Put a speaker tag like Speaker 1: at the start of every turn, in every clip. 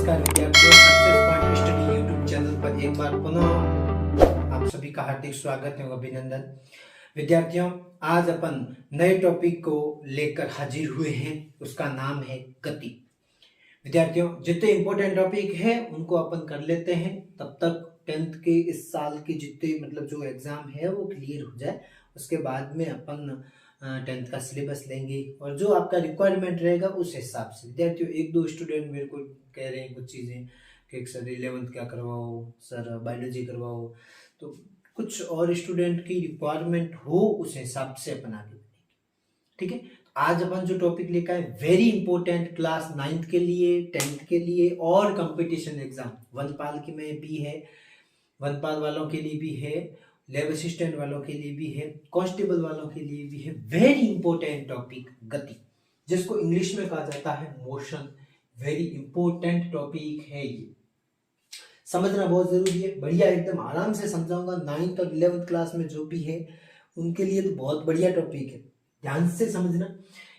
Speaker 1: नमस्कार विद्यार्थियों, success point study YouTube channel पर एक बार पुनः आप सभी का हार्दिक स्वागत है, अभिनंदन। विद्यार्थियों, आज अपन नए टॉपिक को लेकर हाजिर हुए हैं, उसका नाम है गति। विद्यार्थियों, जितने इंपॉर्टेंट टॉपिक है उनको अपन कर लेते हैं, तब तक 10th के इस साल के जितने जो एग्जाम है वो क्लियर हो जाए। उसके बाद में अपन 10th का सिलेबस लेंगे और जो आपका रिक्वायरमेंट रहेगा उस हिसाब से। विद्यार्थियों, एक दो स्टूडेंट मेरे को कह रहे हैं कुछ चीज़ें कि सर 11th क्या करवाओ, सर बायोलॉजी करवाओ, तो कुछ और स्टूडेंट की रिक्वायरमेंट हो उस हिसाब से अपन आगे बढ़ेंगे। ठीक है, आज अपन जो टॉपिक लेकर आए वेरी इंपॉर्टेंट, क्लास 9th के लिए, 10th के लिए और कंपटीशन एग्जाम वनपाल के में भी है, वनपाल वालों के लिए भी है, लैब असिस्टेंट वालों के लिए भी है, कांस्टेबल वालों के लिए भी है। वेरी इंपॉर्टेंट टॉपिक गति, जिसको इंग्लिश में कहा जाता है मोशन। वेरी इंपॉर्टेंट टॉपिक है, ये समझना बहुत जरूरी है। बढ़िया एकदम आराम से समझाऊंगा। 9th और 11th क्लास में जो भी है उनके लिए तो बहुत बढ़िया टॉपिक है, ध्यान से समझना।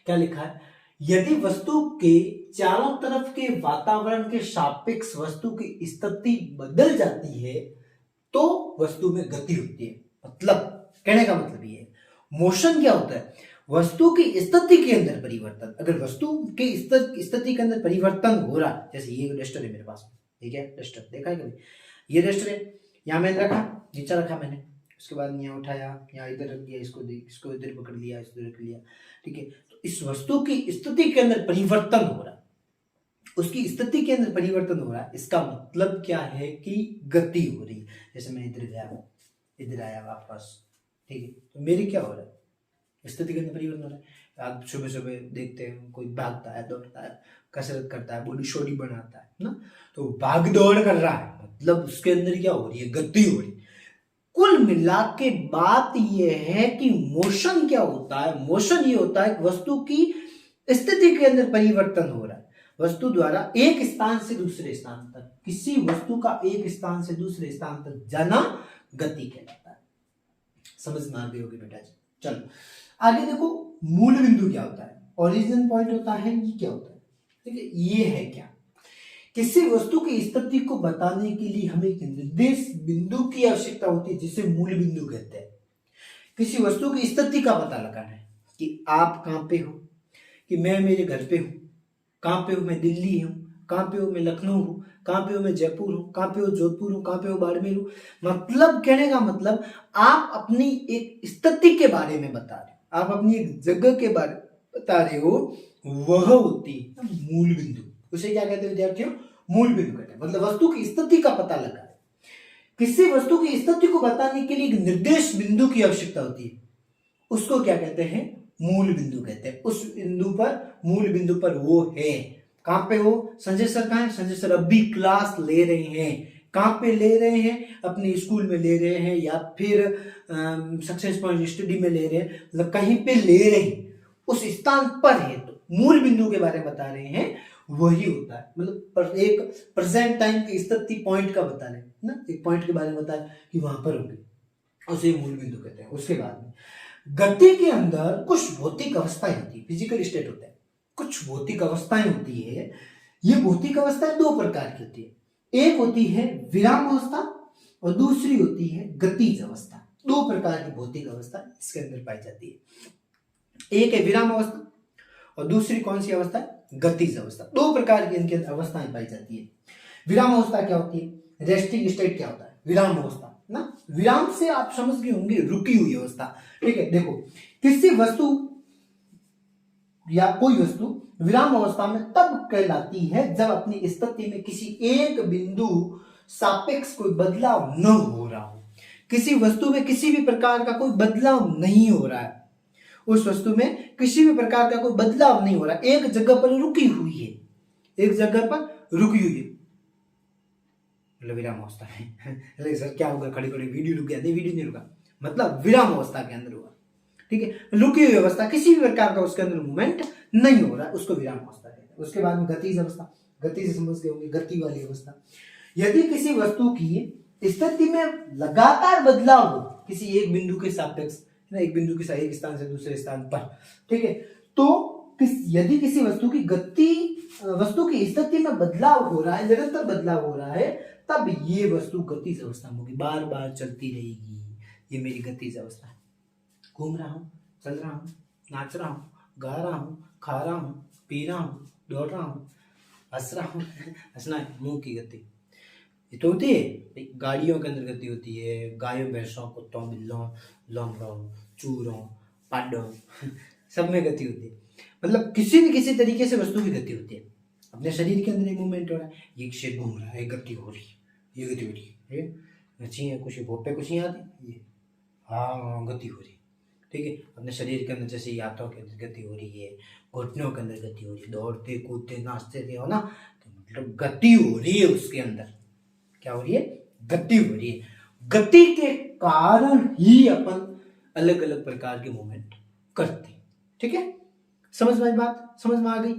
Speaker 1: क्या लिखा है? यदि वस्तु के चारों तरफ के वातावरण के सापेक्ष वस्तु की स्थिति बदल जाती है तो वस्तु में गति होती है। मतलब कहने का मतलब ये है, मोशन क्या होता है? वस्तु की स्थिति के अंदर परिवर्तन। अगर वस्तु की स्थिति के अंदर परिवर्तन हो रहा है, जैसे ये डस्टर है मेरे पास, ठीक है, डस्टर देखा है कभी? ये डस्टर है, यहाँ मैंने रखा, नीचा रखा मैंने, उसके बाद यहाँ उठाया, यहाँ इधर रख दिया, इसको इधर पकड़ लिया, इसको रख लिया, ठीक है। तो इस वस्तु की स्थिति के अंदर परिवर्तन हो रहा है, उसकी स्थिति के अंदर परिवर्तन हो रहा है, इसका मतलब क्या है कि गति हो रही है। जैसे मैं इधर गया, इधर आया वापस, ठीक है, तो मेरी क्या हो रहा है? स्थिति के अंदर परिवर्तन हो रहा है। आप सुबह सुबह देखते हैं कोई भागता है, दौड़ता है, कसरत करता है, बॉडी शॉडी बनाता है ना, तो भाग दौड़ कर रहा है, मतलब उसके अंदर क्या हो रही है? गति हो रही है। कुल मिला के बात यह है कि मोशन क्या होता है? मोशन ये होता है वस्तु की स्थिति के अंदर परिवर्तन हो रहा है, वस्तु द्वारा एक स्थान से दूसरे स्थान तक, किसी वस्तु का एक स्थान से दूसरे स्थान तक जाना गति कहलाता है। समझ में आ गई होगी बेटा जी। चलो आगे देखो, मूल बिंदु क्या होता है? ओरिजिन पॉइंट होता है, ये क्या होता है? ठीक है, ये है क्या? किसी वस्तु की स्थिति को बताने के लिए हमें एक निर्देश बिंदु की आवश्यकता होती है, जिसे मूल बिंदु कहते हैं। किसी वस्तु की स्थिति का पता लगाना है कि आप कहां पे हो, कि मैं मेरे घर पे हूं, कहां पे हूं, मैं दिल्ली हूं, कहां पे हूं, मैं लखनऊ हूं, कहां पे हूं, मैं जयपुर हूं, कहां पे हूं, जोधपुर हूं, कहां पे हूं, बाड़मेर हूं। मतलब कहने का मतलब आप अपनी एक स्थिति के बारे में बता रहे हो, आप अपनी एक जगह के बारे में बता रहे हो, वह होती है मूल बिंदु। उसे क्या कहते हैं विद्यार्थियों? मूल बिंदु कहते हैं। मतलब वस्तु की स्थिति का पता लगा है। किसी वस्तु की स्थिति को बताने के लिए एक निर्देश बिंदु की आवश्यकता होती है, उसको क्या कहते हैं? मूल बिंदु कहते हैं। उस बिंदु पर, मूल बिंदु पर वो है। कहां पे हो? संजय सर कहां है? संजय सर अभी क्लास ले रहे हैं। कहां पे ले रहे हैं? अपने स्कूल में ले रहे हैं या फिर सक्सेस पॉइंट स्टडी में ले रहे हैं, मतलब कहीं पे ले रहे हैं, उस स्थान पर है, तो मूल बिंदु के बारे में बता रहे हैं, वही होता है। मतलब एक प्रेजेंट टाइम की स्थिति पॉइंट का बता रहे हैं ना, एक पॉइंट के बारे में बता रहे कि वहां पर होगी, उसे मूल बिंदु कहते हैं। उसके बाद में गति के अंदर कुछ भौतिक अवस्थाएं होती है, फिजिकल स्टेट होता है, कुछ भौतिक अवस्थाएं होती है। ये भौतिक अवस्थाएं दो प्रकार की होती है, एक होती है विराम अवस्था और दूसरी होती है गतिज अवस्था। दो प्रकार की भौतिक अवस्था इसके अंदर पाई जाती है, एक है विराम अवस्था और दूसरी कौन सी अवस्था है? गतिज अवस्था। दो प्रकार की इनके अंदर अवस्थाएं पाई जाती है। विराम अवस्था क्या होती है? रेस्टिंग स्टेट क्या होता है? विराम अवस्था ना, विराम से आप समझ गए होंगे रुकी हुई अवस्था। ठीक है, देखो किसी वस्तु या कोई वस्तु विराम अवस्था में तब कहलाती है जब अपनी स्थिति में किसी एक बिंदु सापेक्ष कोई बदलाव न हो रहा हो। किसी वस्तु में किसी भी प्रकार का कोई बदलाव नहीं हो रहा है, उस वस्तु में किसी भी प्रकार का कोई बदलाव नहीं हो रहा, एक जगह पर रुकी हुई है, एक जगह पर रुकी हुई है, मतलब विराम अवस्था है। सर क्या होगा? खड़ी खड़ी वीडियो रुक गया? नहीं, वीडियो नहीं रुका, मतलब विराम अवस्था के अंदर हुआ। ठीक है, रुकी हुई अवस्था, किसी भी प्रकार का उसके अंदर मूवमेंट नहीं हो रहा है, उसको विराम अवस्था कहते हैं। उसके बाद में गतिज अवस्था, गति से समझ गए होंगे, गति वाली अवस्था। यदि किसी वस्तु की स्थिति में लगातार बदलाव हो किसी एक बिंदु के सापेक्ष, एक बिंदु के एक स्थान से दूसरे स्थान पर, ठीक है, तो यदि किसी वस्तु की गति वस्तु की स्थिति में बदलाव हो रहा है, निरंतर बदलाव हो रहा है, तब ये वस्तु गतिज अवस्था में होगी, बार बार चलती रहेगी। ये मेरी गतिज अवस्था है। घूम रहा हूँ, चल रहा हूँ, नाच रहा हूँ, गा रहा हूँ, खा रहा हूँ, पी रहा हूँ, दौड़ रहा हूँ, हंस रहा हूँ। हंसना है, मुंह की गति ये तो होती है। गाड़ियों के अंदर गति होती है, गायों भैंसों कुत्तों बिल्लों लोमड़ों चूरों पाडों सब में गति होती है। मतलब किसी न किसी तरीके से वस्तु की गति होती है। अपने शरीर के अंदर एक मूवमेंट हो रहा है, ये शेर घूम रहा है, गति हो रही है, ये गति हो रही है, ये अच्छी है, कुछ भोपे कुछ आती ये, हाँ गति हो रही है। ठीक है, अपने शरीर के अंदर जैसे हाथों के अंदर गति हो रही है, घुटनों के अंदर गति हो रही है, दौड़ते कूदते नाचते थे हो ना, तो मतलब गति हो रही है उसके अंदर। क्या हो रही है? गति हो रही है। गति के कारण ही अपन अलग अलग प्रकार के मूवमेंट करते हैं। ठीक है, समझ में आई बात? समझ में आ गई?